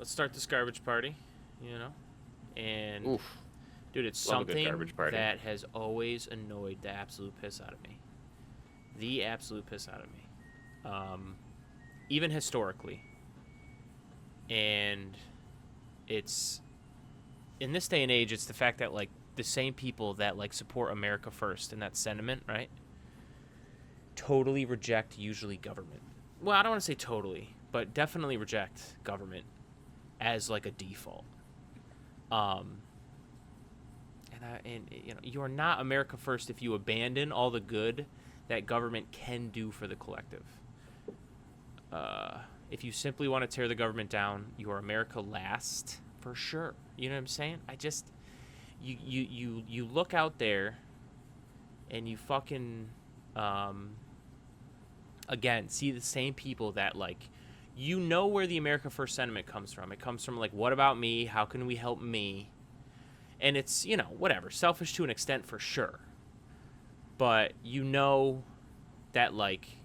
let's start this garbage party, you know? And, Oof. dude, it's Love a good something garbage party. that has always annoyed the absolute piss out of me. The absolute piss out of me. Even historically. And it's, in this day and age, it's the fact that, like, the same people that, like, support America first and that sentiment, right? Totally reject, usually, government. Well, I don't want to say totally, but definitely reject government as, like, a default. And you know, you are not America first if you abandon all the good that government can do for the collective. If you simply want to tear the government down, you are America last for sure. You know what I'm saying? You look out there, and you fucking again see the same people that, like, you know where the America First sentiment comes from. It comes from, like, what about me? How can we help me? And it's, you know, whatever, selfish to an extent for sure. But you know that, like,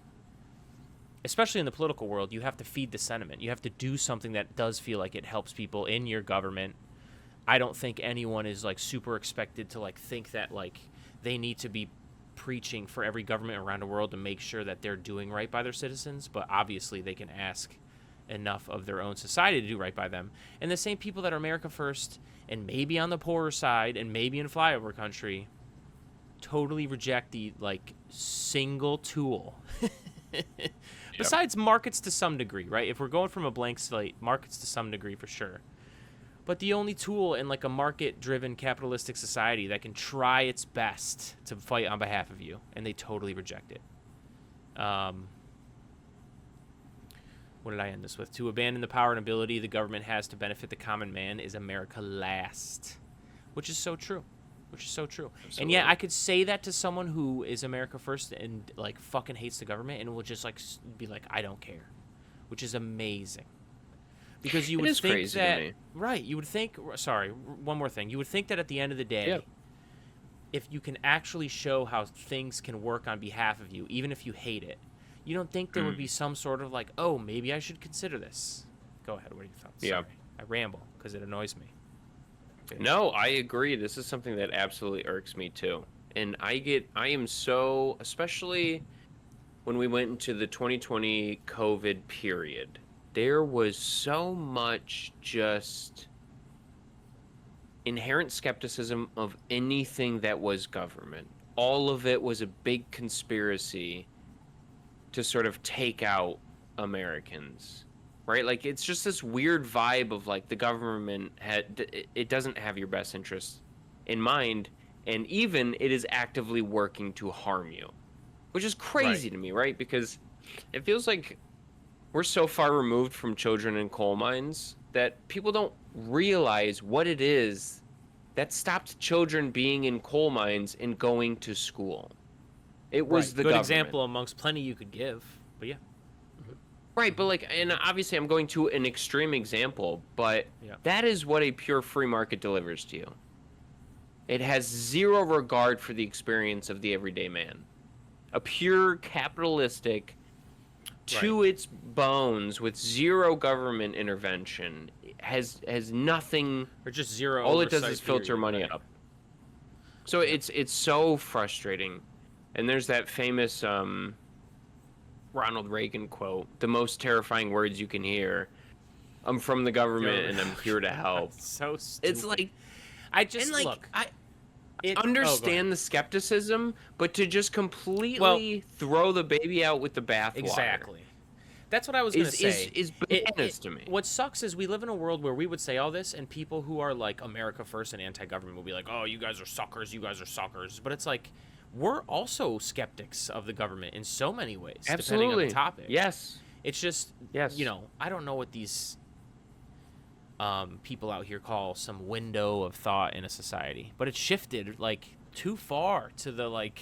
especially in the political world, you have to feed the sentiment. You have to do something that does feel like it helps people in your government. I don't think anyone is, like, super expected to, like, think that, like, they need to be preaching for every government around the world to make sure that they're doing right by their citizens. But obviously they can ask enough of their own society to do right by them. And the same people that are America first and maybe on the poorer side and maybe in flyover country totally reject the, like, single tool. Besides markets to some degree, right? If we're going from a blank slate, markets to some degree for sure. But the only tool in, like, a market-driven capitalistic society that can try its best to fight on behalf of you, and they totally reject it. What did I end this with? To abandon the power and ability the government has to benefit the common man is America last. Which is so true. Absolutely. And yeah, I could say that to someone who is America first and, like, fucking hates the government and will just, like, be like, I don't care. Which is amazing. Because you would think crazy that, to me. right, you would think, sorry, one more thing. You would think that at the end of the day, if you can actually show how things can work on behalf of you, even if you hate it, you don't think there would be some sort of, like, oh, maybe I should consider this. Go ahead, what are your thoughts? Yeah. Sorry. I ramble because it annoys me. No, I agree. This is something that absolutely irks me too. And I am so, especially when we went into the 2020 COVID period, there was so much just inherent skepticism of anything that was government. All of it was a big conspiracy to sort of take out Americans. Right? Like, it's just this weird vibe of, like, the government it doesn't have your best interests in mind, and even it is actively working to harm you, which is crazy to me, right? Because it feels like we're so far removed from children in coal mines that people don't realize what it is that stopped children being in coal mines and going to school. It was the good government. example amongst plenty you could give, but yeah. Right, but, like, and obviously I'm going to an extreme example, but that is what a pure free market delivers to you. It has zero regard for the experience of the everyday man. A pure capitalistic, to its bones, with zero government intervention, has nothing. Or just zero. All it does is filter money up. So it's so frustrating, and there's that famous Ronald Reagan quote, the most terrifying words you can hear. I'm from the government and I'm here to help. So stupid. It's like, I just, and, like, look. I understand the skepticism, but to just completely throw the baby out with the bathwater. Exactly. That's what I was going to say. Is bananas to me. What sucks is we live in a world where we would say all this, and people who are, like, America first and anti-government will be like, oh, you guys are suckers, But it's like, we're also skeptics of the government in so many ways, depending on the topic. Yes. It's just, you know, I don't know what these people out here call some window of thought in a society, but it's shifted, like, too far to the, like...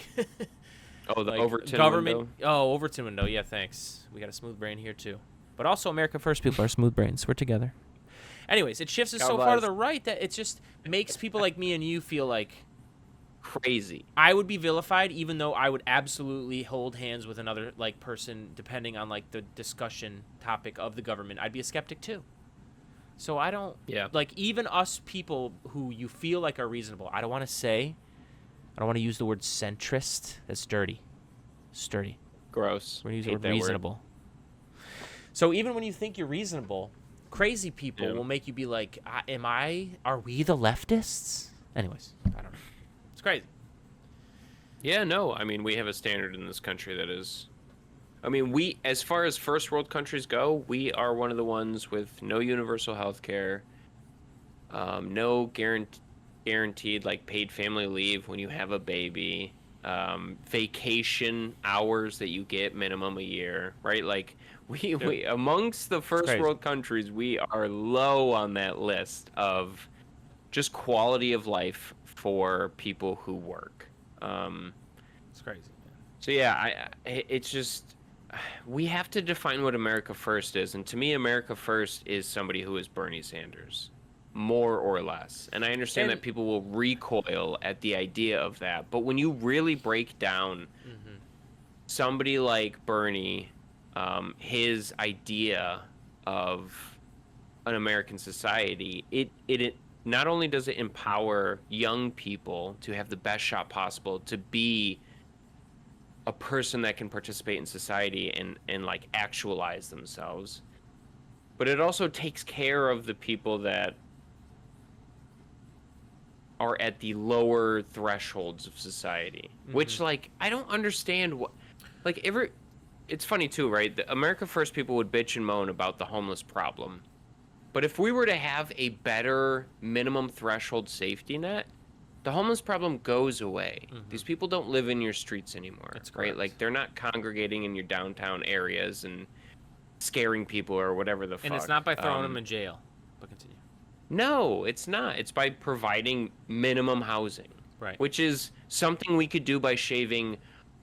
Oh, the, like, Overton government window? Oh, Overton window. Yeah, thanks. We got a smooth brain here, too. But also, America first people are smooth brains. We're together. Anyways, it shifts us so far to the right that it just makes people like me and you feel like... crazy. I would be vilified, even though I would absolutely hold hands with another, like, person, depending on, like, the discussion topic of the government. I'd be a skeptic, too. So I don't like even us people who you feel like are reasonable. I don't want to use the word centrist. That's dirty. Sturdy. Gross. We're going to use the word reasonable. So even when you think you're reasonable, crazy people will make you be like, are we the leftists? Anyways, I don't know. It's crazy. Yeah, no. I mean, we have a standard in this country that is... I mean, as far as first world countries go, we are one of the ones with no universal health care, no guaranteed, like, paid family leave when you have a baby, vacation hours that you get minimum a year, right? Like, we amongst the first world countries, we are low on that list of just quality of life for people who work. It's crazy, man. So yeah, it's just... We have to define what America First is, and to me, America First is somebody who is Bernie Sanders, more or less. And I understand that people will recoil at the idea of that, but when you really break down somebody like Bernie, his idea of an American society, it not only does it empower young people to have the best shot possible to be a person that can participate in society and like actualize themselves, but it also takes care of the people that are at the lower thresholds of society, which, like, I don't understand what, like, it's funny too, right? The America First people would bitch and moan about the homeless problem, but if we were to have a better minimum threshold safety net, the homeless problem goes away. These people don't live in your streets anymore, right? Like, they're not congregating in your downtown areas and scaring people or whatever the fuck. And it's not by throwing them in jail. But continue. No, it's not. It's by providing minimum housing, right? Which is something we could do by shaving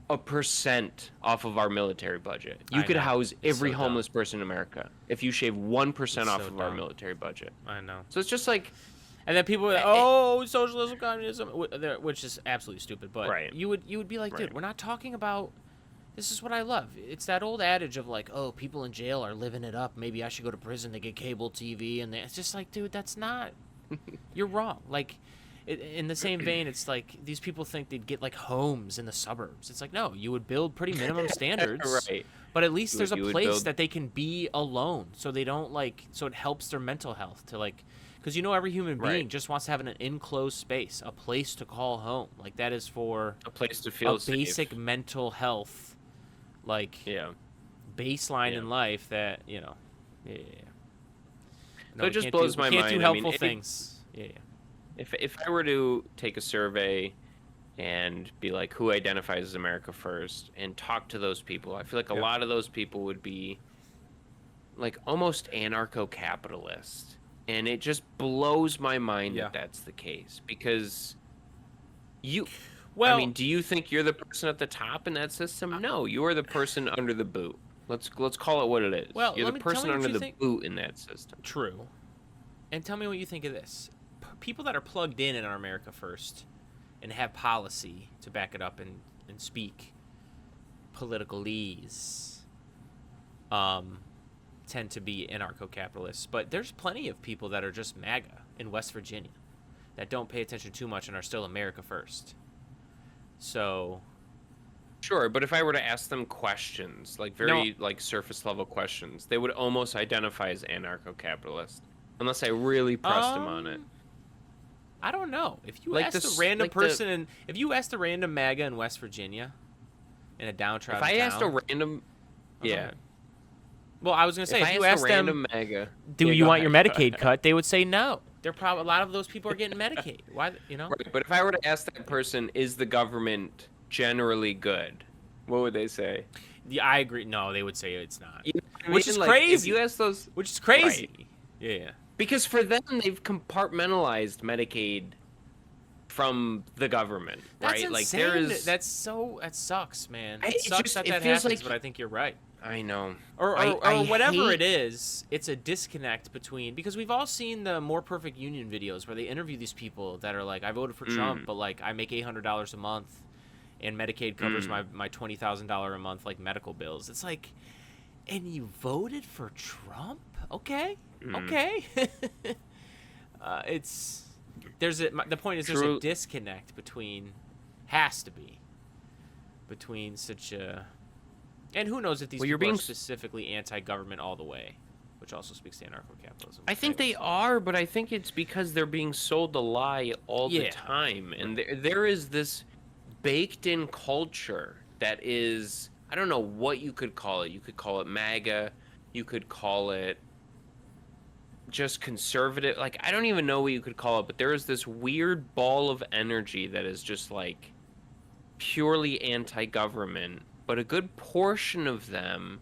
1% off of our military budget. You could house every homeless person in America if you shave 1% off of our military budget. I know. So it's just like... And then people are like, socialism, communism, which is absolutely stupid. But you would be like, dude, we're not talking about... This is what I love. It's that old adage of like, oh, people in jail are living it up. Maybe I should go to prison to get cable TV. And it's just like, dude, that's not... You're wrong. Like, in the same vein, it's like these people think they'd get like homes in the suburbs. It's like, no, you would build pretty minimum standards. Right. But at least there's a place that they can be alone. So they don't like... So it helps their mental health to like... Because every human being just wants to have an enclosed space, a place to call home. Like, that is for a place to feel safe. Basic mental health, like baseline in life. That No, so it just blows my mind. Can't do helpful things. If I were to take a survey and be like, who identifies as America First, and talk to those people, I feel like a lot of those people would be like almost anarcho-capitalist. And it just blows my mind that that's the case, because I mean, do you think you're the person at the top in that system? No, you are the person under the boot. Let's call it what it is. Well, you're the person under the boot in that system. True. And tell me what you think of this. People that are plugged in our America First and have policy to back it up and speak politicalese, tend to be anarcho-capitalists, but there's plenty of people that are just MAGA in West Virginia that don't pay attention too much and are still America First. So, sure, but if I were to ask them questions, like like surface level questions, they would almost identify as anarcho-capitalist, unless I really pressed them on it. I don't know. If you asked a random person, if you asked a random MAGA in West Virginia, in a downtrodden town, asked a random, Well, I was gonna say, if you asked them, MAGA, do you want your Medicaid cut? They would say no. They're probably a lot of those people are getting Medicaid. Why, Right, but if I were to ask that person, is the government generally good? What would they say? Yeah, I agree. No, they would say it's not. Which is crazy. If you ask those, which is crazy. Right. Yeah. Because for them, they've compartmentalized Medicaid from the government, That's right? Insane. Like that sucks, man. It sucks that happens, like, but I think you're right. I know. Or whatever it is, it's a disconnect between, because we've all seen the More Perfect Union videos where they interview these people that are like, I voted for Trump, but like I make $800 a month and Medicaid covers my $20,000 a month like medical bills. It's like, and you voted for Trump? Okay, Mm. okay. It's the point is there's True. a disconnect between has to be between such a and who knows if these Well, you're people are being specifically anti-government all the way, which also speaks to anarcho-capitalism. I think they are, but I think it's because they're being sold a lie all the Yeah. time. And there is this baked in culture that is, I don't know what you could call it. You could call it MAGA. You could call it just conservative. Like, I don't even know what you could call it, but there is this weird ball of energy that is just like purely anti government. But a good portion of them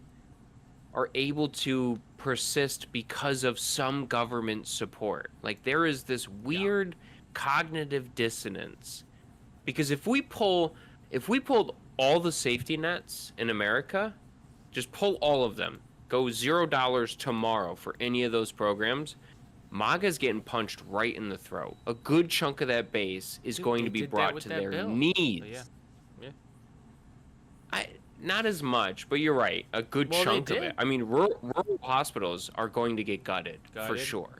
are able to persist because of some government support. Like there is this weird cognitive dissonance. Because if we pulled all the safety nets in America, just pull all of them, go $0 tomorrow for any of those programs, MAGA's getting punched right in the throat. A good chunk of that base is going to be brought to their knees. Yeah. Not as much, but you're right. A good chunk of it. I mean, rural hospitals are going to get gutted. For sure.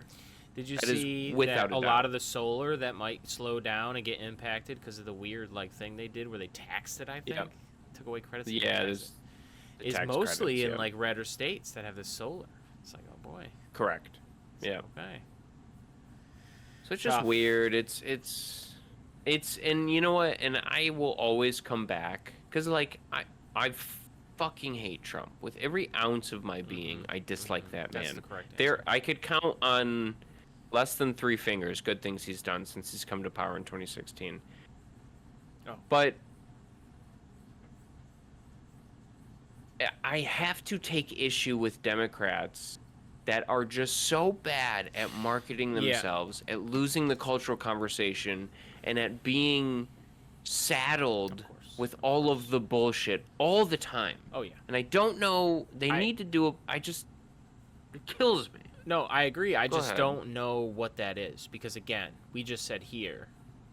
Did you That see without that a a doubt. lot of the solar that might slow down and get impacted because of the weird thing they did where they taxed it? I think took away credits. Yeah, there's is tax mostly credits, in like redder states that have this solar. It's like, oh boy. correct. It's Yeah. like, okay. So it's just Tough. weird. It's and you know what? And I will always come back because like I fucking hate Trump with every ounce of my being. I dislike that That's man. the correct answer. There, I could count on less than 3 fingers good things he's done since he's come to power in 2016. Oh. But I have to take issue with Democrats that are just so bad at marketing themselves, at losing the cultural conversation, and at being saddled Of course. with all of the bullshit all the time. Oh yeah. And I don't know, they need to do it kills me. No, I agree. I Go just ahead. don't know what that is because again, we just said here,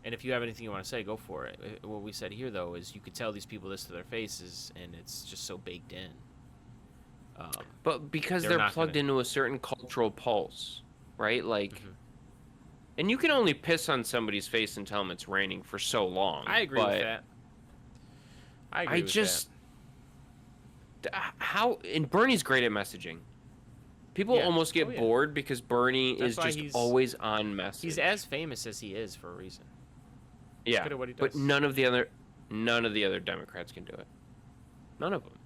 and if you have anything you want to say, go for it. What we said here though is you could tell these people this to their faces, and it's just so baked in. But because They're they're not plugged gonna- into a certain cultural pulse, right? Like, Mhm. and you can only piss on somebody's face and tell them it's raining for so long. I agree but with that. I agree I with just how and Bernie's great at messaging. People Yeah. almost get Oh, yeah. bored because Bernie That's is why just he's- always on message. He's as famous as he is for a reason. yeah, good at what he but does. none of the other Democrats can do it. None of them.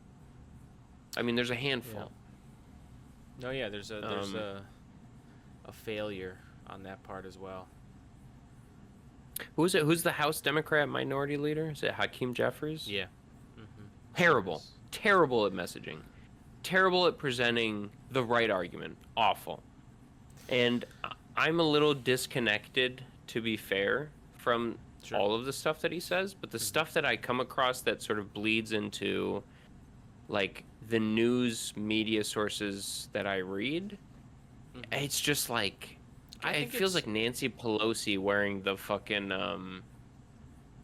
I mean, there's a handful. No, yeah, there's a failure on that part as well. Who's it? Who's the House Democrat minority leader? Is it Hakeem Jeffries? Yeah. Terrible. Terrible at messaging. Terrible at presenting the right argument. Awful. And I'm a little disconnected, to be fair, from Sure. all of the stuff that he says, but the stuff that I come across that sort of bleeds into like the news media sources that I read, it's just like I it think feels it's- like Nancy Pelosi wearing the fucking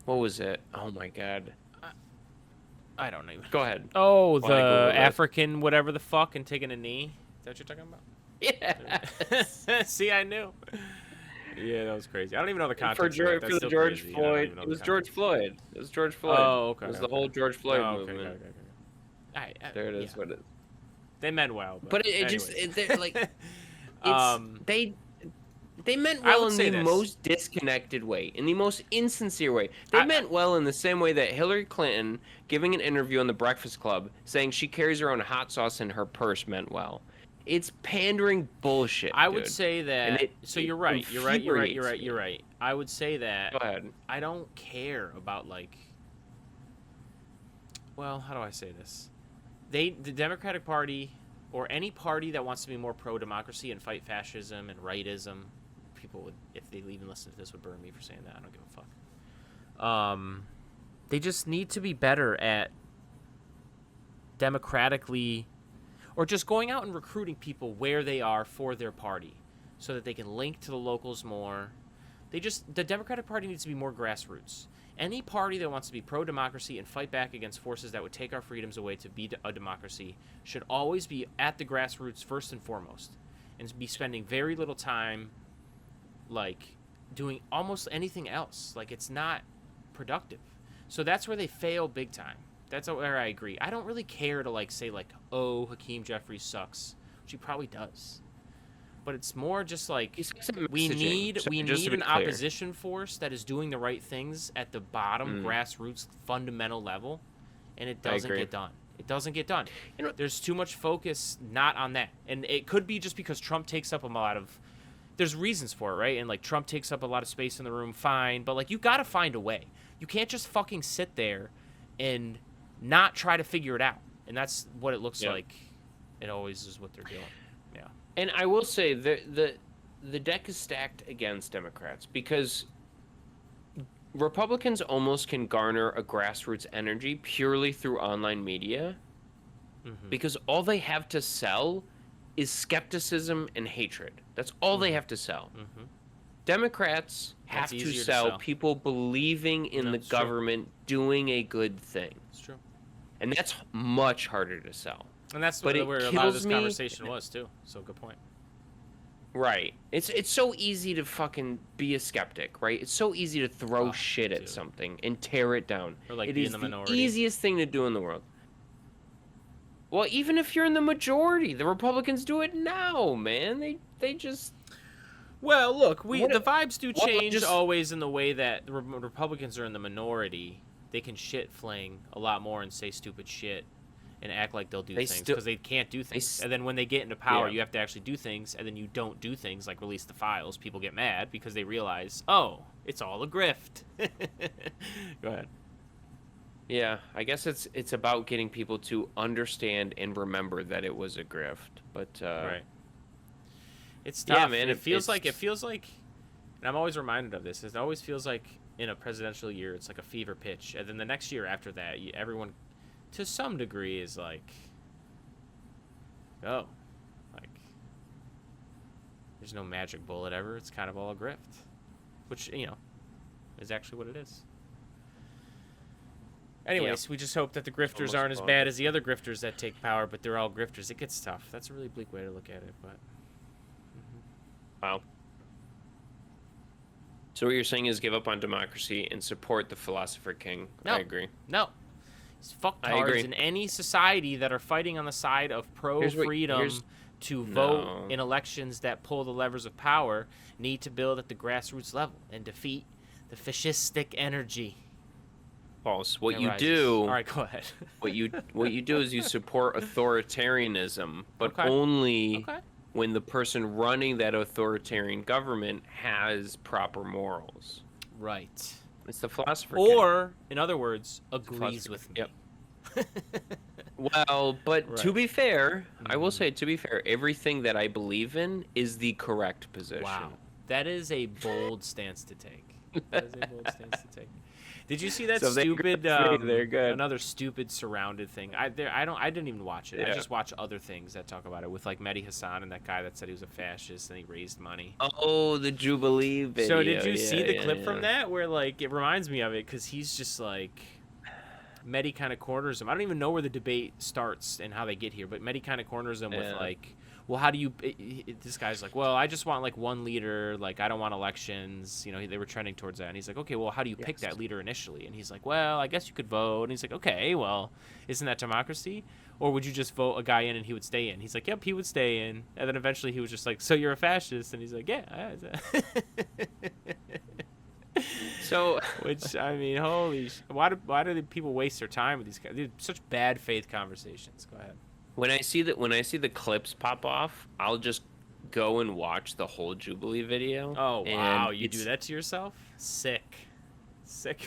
what was it? Oh my god. I don't know. Go ahead. Oh, While I Google the it. African whatever the fuck and taking a knee. Is that what you're talking about? Yeah. See, I knew. Yeah, that was crazy. I don't even know the For, context. of that. That's the still George crazy. I don't Floyd. even know It the was context. George Floyd. It was George Floyd. Oh, okay. It was the okay. whole George Floyd Oh, okay, movement. okay. There it is. Yeah. What it is. They meant well, But it just anyways. they're like it's, Um, they meant I well would in say the this. most disconnected way, in the most insincere way. They meant well in the same way that Hillary Clinton giving an interview on the Breakfast Club saying she carries her own hot sauce in her purse meant well. It's pandering bullshit. I would dude. say And that. So it you're right. You're right. You're right. You're right. infuriates You're right. I would say that. Go ahead. I don't care about like. Well, how do I say this? The Democratic Party, or any party that wants to be more pro-democracy and fight fascism and rightism, people would, if they even listen to this, would burn me for saying that. I don't give a fuck. They just need to be better at democratically, or just going out and recruiting people where they are for their party, so that they can link to the locals more. The Democratic Party needs to be more grassroots. Any party that wants to be pro-democracy and fight back against forces that would take our freedoms away to be a democracy should always be at the grassroots first and foremost. and be spending very little time, like, doing almost anything else. Like, it's not productive. So that's where they fail big time. That's where I agree. I don't really care to, like, say, like, oh, Hakeem Jeffries sucks, which he probably does. But it's more just like we need an opposition force that is doing the right things at the bottom grassroots fundamental level, and it doesn't get done. It doesn't get done. You know, there's too much focus not on that, and it could be just because Trump takes up a lot of. There's reasons for it, right? And like Trump takes up a lot of space in the room, fine, but like you got to find a way. You can't just fucking sit there and not try to figure it out, and that's what it looks like. It always is what they're doing. Yeah. And I will say the deck is stacked against Democrats because Republicans almost can garner a grassroots energy purely through online media because all they have to sell is skepticism and hatred. That's all they have to sell. Democrats have to sell people believing in the government doing a good thing. It's true. And that's much harder to sell. And that's where a lot of this conversation was, too. So, good point. Right. It's so easy to fucking be a skeptic, right? It's so easy to throw shit at something and tear it down. Or, like, it be is in the minority. The easiest thing to do in the world. Well, even if you're in the majority, the Republicans do it now, man. They just... Well, look, the vibes do change always in the way that the Republicans are in the minority. They can shit fling a lot more and say stupid shit. And act like they'll do things because they can't do things. And then when they get into power, you have to actually do things. And then you don't do things like release the files. People get mad because they realize, oh, it's all a grift. Go ahead. Yeah, I guess it's about getting people to understand and remember that it was a grift. But right. It's tough. Yeah, man. It feels like, and I'm always reminded of this. It always feels like in a presidential year, it's like a fever pitch. And then the next year after that, everyone, to some degree, is like, oh, like, there's no magic bullet ever. It's kind of all a grift, which, is actually what it is. Anyways, we just hope that the grifters aren't as bad as the other grifters that take power, but they're all grifters. It gets tough. That's a really bleak way to look at it, but... Wow. So what you're saying is give up on democracy and support the philosopher king. No. I agree. No. It's fucktards in any society that are fighting on the side of pro-freedom to vote in elections that pull the levers of power need to build at the grassroots level and defeat the fascistic energy. False. What you do... All right, go ahead. what you do is you support authoritarianism, but only when the person running that authoritarian government has proper morals. Right. It's the philosopher Or, in other words, agrees with me. Yep. Well, but to be fair, I will say, to be fair, everything that I believe in is the correct position. Wow. That is a bold stance to take. That is a bold stance to take. Did you see that stupid? They're good. Another stupid surrounded thing. I didn't even watch it. Yeah. I just watch other things that talk about it with like Mehdi Hassan and that guy that said he was a fascist and he raised money. Oh, the Jubilee video. So did you see the clip from that where like it reminds me of it because he's just like Mehdi kind of corners him. I don't even know where the debate starts and how they get here, but Mehdi kind of corners him with like, well, how do you? This guy's like, well, I just want like one leader. Like, I don't want elections. They were trending towards that. And he's like, okay, well, how do you pick that leader initially? And he's like, well, I guess you could vote. And he's like, okay, well, isn't that democracy? Or would you just vote a guy in and he would stay in? He's like, yep, he would stay in. And then eventually he was just like, so you're a fascist? And he's like, yeah. So, which I mean, holy, why do people waste their time with these guys? They're such bad faith conversations. Go ahead. When I see the clips pop off, I'll just go and watch the whole Jubilee video. Oh wow, you do that to yourself? Sick.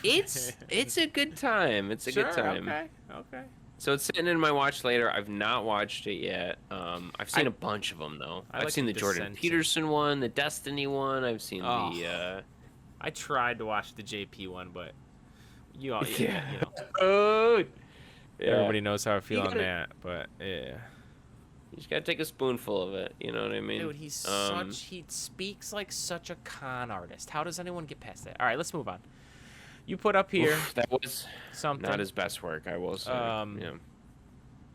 It's a good time. It's a good time. Okay. So it's sitting in my watch later. I've not watched it yet. I've seen a bunch of them though. I've seen the Jordan Peterson one, the Destiny one. I've seen the. I tried to watch the JP one, but you Yeah. Everybody knows how I feel on that, but yeah. You just gotta take a spoonful of it, you know what I mean? Dude, he speaks like such a con artist. How does anyone get past that? All right, let's move on. You put up here that was something. Not his best work, I will say.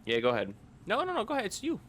Yeah, go ahead. No, go ahead. It's you.